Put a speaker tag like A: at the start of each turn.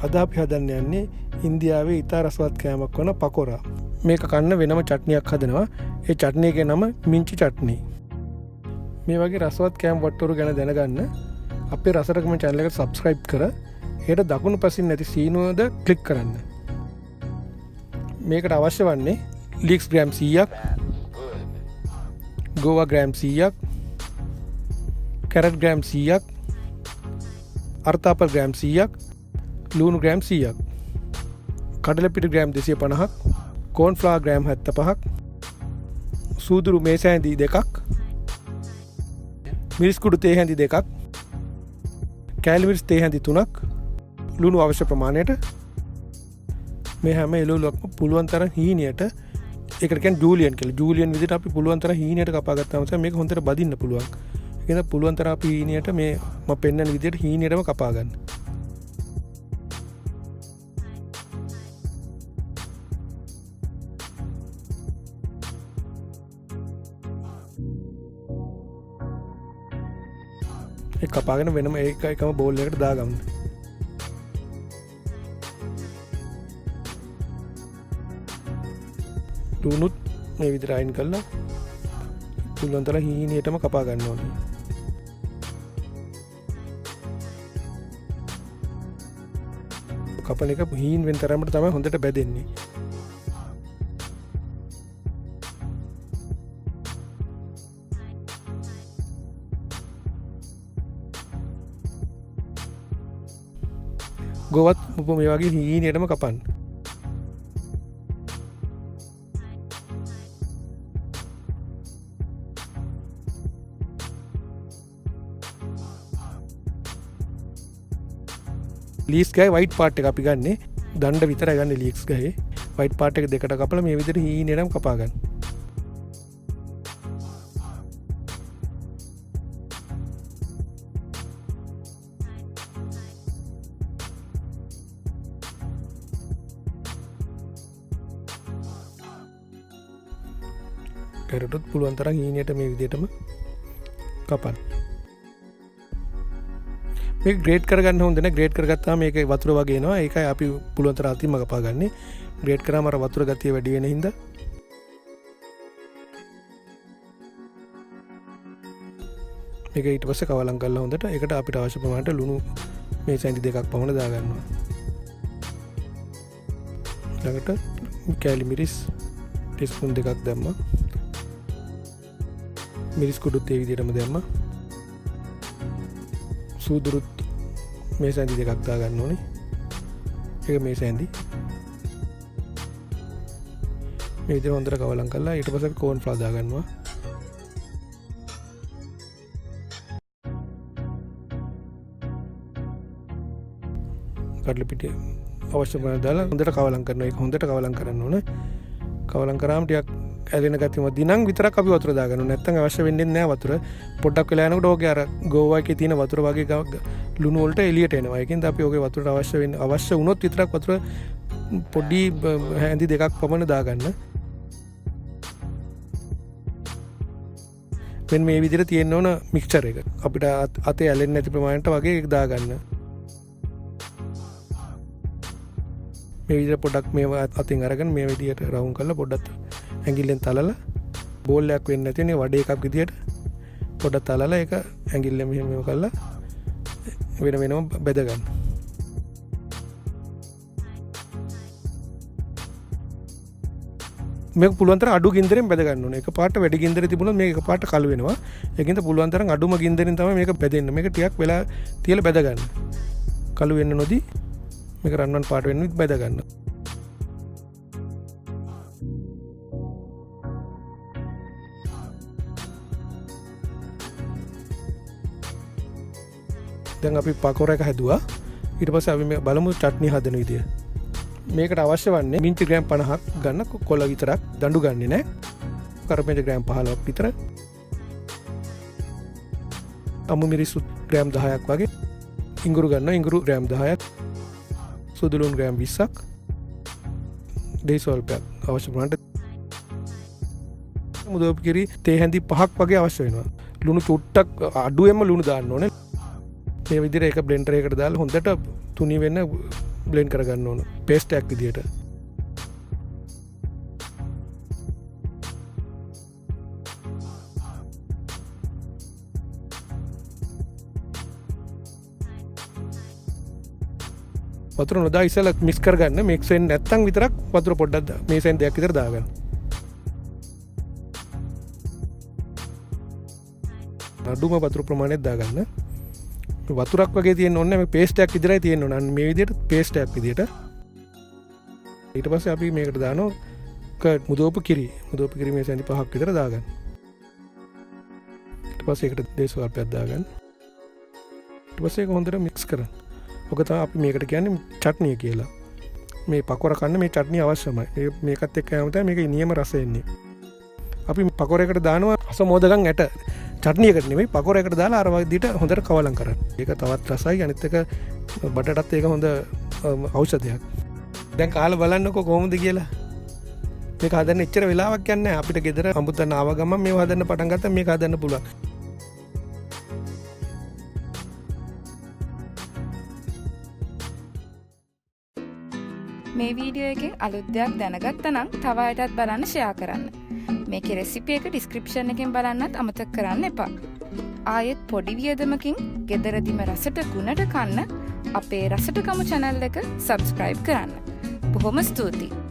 A: අද අපි හදන්න යන්නේ ඉන්දියාවේ ඉතා රසවත් කෑමක් වන පකෝරා. මේක කන්න වෙනම චට්නියක් හදනවා. ඒ චට්නිය එකේ නම මිංචි චට්නි. මේ වගේ රසවත් කෑම වට්ටෝරු ගැන දැනගන්න අපේ රසටකම channel එකට subscribe කර හෙට දකුණු පසින් නැති සීනුවද ක්ලික් කරන්න. මේකට අවශ්‍ය වන්නේ leeks ග්‍රෑම් 100ක්, ගෝවා ග්‍රෑම් 100ක්, කැරට් ග්‍රෑම් 100ක්, අර්තාපල් ග්‍රෑම් 100ක්, ලූණු ග්‍රෑම් 100ක්, කඩලපිටි ග්‍රෑම් 250ක්, කෝන් ෆ්ලවර් ග්‍රෑම් 75ක්, සූදුරු මේස හැඳි 2ක්, මිරිස් කුඩු තේ හැඳි 2ක්, කෑලි මිරිස් තේ හැඳි 3ක්, ලුණු අවශ්‍ය ප්‍රමාණයට. මේ හැම එළවලුවක්ම පුළුවන් තරම් හීනියට, ඒකට කියන්නේ ජූලියන් කියලා. ජූලියන් විදිහට අපි පුළුවන් තරම් හීනියට කපා ගත්තාම තමයි මේක හොඳට බදින්න පුළුවන්. ඒ කියන්නේ පුළුවන් තරම් අපි හීනියට මේ මම පෙන්නන විදිහට හීනියටම කපා ගන්න. ඒ කපාගෙන වෙනම එකම බෝල් එකකට දාගන්න. ලුණුත් මේ විදිහට අයින් කරලා පුළුවන් තරම් හීනියටම කපා ගන්න ඕනේ. කපන එක හීන් වෙන තරමට තමයි හොඳට බැදෙන්නේ. ගොවත් මේ වගේ හීනියටම කපන්න. ලීක්ස් ගහේ වයිට් පාර්ට් එක අපි ගන්නේ දණ්ඩ විතරයි ගන්න. ලීක්ස් ගහේ වයිට් පාර්ට් එක දෙකට කපලා මේ විදිහට හීනියටම කපා ගන්න. කැරට්ත් පුළුවන් තරම් හීනියට මේ විදිහටම කපන්න. මේක ග්‍රේට් කරගන්න හොඳ නැහැ. ග්‍රේට් කරගත්තාම මේක වතුර වගේ එනවා. ඒකයි අපි පුළුවන් තරම් අතින්ම කපා ගන්නෙ. ග්‍රේට් කරාම අර වතුර ගතිය වැඩි වෙන හින්දා මේක ඊට පස්සේ කවලම් කරලා හොඳට ඒකට අපිට අවශ්‍ය ප්‍රමාණයට ලුණු මේ සැඳි 2ක් පමණ දා ගන්නවා. ළඟට කෑලි මිරිස් ටීස්පූන් 2ක් දැම්මා. මිරිස් කුඩුත් ඒ විදිහටම දැම්මා. සූදුරුත් මේ සැඳි 2ක් දා ගන්න ඕනේ. ඒක මේ සැඳි මේ විදිහට හොඳට කවලම් කරලා ඊට පස්සේ කෝන් ෆ්ලවර් දා ගන්නවා. කඩල පිටි අවශ්‍ය ප්‍රමාණය දාලා හොඳට කවලම් කරනවා. ඒක හොඳට කවලම් කරන්න ඕනේ. කවලම් කරාම ටිකක් ඇලෙන ගතියම දිනම් විතරක් අපි වතුර දා ගන්නවා. නැත්නම් අවශ්‍ය වෙන්නේ නැහැ වතුර. පොඩ්ඩක් වෙලා යනකොට ඕකේ අර ගෝවා එකේ තියෙන වතුර වගේ ලුණු වලට එළියට එනවා. ඒකෙන්ද අපි ඕකේ වතුරට අවශ්‍ය වුණොත් විතරක් වතුර පොඩි හැඳි 2ක් පමණ දා ගන්න. මෙන්න මේ විදිහට තියෙන්න ඕන මික්ස්චර් එක. අපිට අතේ ඇලෙන්නේ නැති ප්‍රමාණයට වගේ ඒක දා ගන්න. මේ විදිහට පොඩ්ඩක් මේව අතින් අරගෙන මේ විදිහට රවුම් කරලා පොඩ්ඩක් ඇඟිල්ලෙන් තලලා බෝල් එකක් වෙන්නේ නැති නේ වඩේ එකක් විදිහට පොඩ්ඩක් තලලා ඒක ඇඟිල්ලෙන් මෙහෙම කරලා වෙනම බෙද ගන්න. මේක පුළුවන් තරම් අඩු ගින්දරෙන් බෙද ගන්න ඕනේ. එක පාට වැඩි ගින්දරේ තිබුණොත් මේක එක පාට කළු වෙනවා. ඒකින්ද පුළුවන් තරම් අඩුම ගින්දරෙන් තමයි මේක බෙදෙන්න. මේක ටිකක් වෙලා තියලා බෙද ගන්න. කළු වෙන්න නොදී මේක රන්වන් පාට වෙන්න බෙද ගන්න. දැන් අපි පකෝරා එක හැදුවා. ඊට පස්සේ අපි මේ බලමු චට්නි හදන විදිය. මේකට අවශ්‍ය වන්නේ මිංචි ග්‍රෑම් 50ක් ගන්න කොළ විතරක්. දඬු ගන්නෙ නෑ. කරපිංච ග්‍රෑම් 15ක් විතර. අමු මිරිස් ග්‍රෑම් 10ක් වගේ. ඉඟුරු ගන්න ඉඟුරු ග්‍රෑම් 10ක්. සුදු ලුණු ග්‍රෑම් 20ක්. දෙහි ස්වල්පයක් අවශ්‍ය ප්‍රමාණයට. මුදවපු කිරි තේ හැඳි 5ක් වගේ අවශ්‍ය වෙනවා. ලුණු චුට්ටක් අඩුවෙන්ම ලුණු දාන්න ඕනේ. මේ විදිහට ඒක බ්ලෙන්ඩර් එකකට දාලා හොඳට තුනී වෙන්න බ්ලෙන්ඩ් කරගන්න ඕන පේස්ට් එකක් විදියට. වතුර නොදා ඉස්සෙල්ලා මික්ස් කරගන්න. මික්ස් වෙන්නේ නැත්නම් විතරක් වතුර පොඩ්ඩක් මේසෙන් දෙයක් විතර දාගන්න. අඩුම වතුර ප්‍රමාණයක් දාගන්න. වතුරක් වගේ තියෙන්න ඕනේ මේ පේස්ට් එකක් විතරයි තියෙන්න ඕන. මේ විදිහට පේස්ට් එකක් විදිහට. ඊට පස්සේ අපි මේකට දානවා මුදෝපු කිරි. මුදෝපු කිරි මේ සැඳි 5ක් විතර දාගන්න. ඊට පස්සේ ඒකට දේශ වර්පයක් දාගන්න. ඊට පස්සේ ඒක හොඳට මික්ස් කරන්න. ඔක තමයි අපි මේකට කියන්නේ චට්නිය කියලා. මේ පකෝර කන්න මේ චට්නිය අවශ්‍යමයි. මේකත් එක්ක යම තමයි මේක නියම රස එන්නේ. අපි පකෝරයකට දානවා අසමෝදකම් ඇට. චට්නියකට නෙමෙයි පකෝරයකට දාලා අර විදිහට හොඳට කවලම් කරන්න. ඒක තවත් රසයි. අනිත් එක බඩටත් ඒක හොඳ ඖෂධයක්. දැන් කාලා බලන්නකෝ කොහොමද කියලා. මේක හදන්න එච්චර වෙලාවක් යන්නේ නැහැ. අපිට ගෙදර අඹුතන ආව ගමන් මේව හදන්න පටන් ගත්තා මේක හදන්න පුළුවන්.
B: මේ වීඩියෝ එකෙන් අලුත් දෙයක් දැනගත්තා නම් තව අයටත් බලන්න ෂෙයා කරන්න. මේකේ රෙසිපි එක ඩිස්ක්‍රිප්ෂන් එකෙන් බලන්නත් අමතක කරන්න එපා. ආයෙත් පොඩි වියදමකින් ගෙදරදිම රසට ගුණට කන්න අපේ රසට කමු channel එක subscribe කරන්න. බොහොම ස්තුතියි.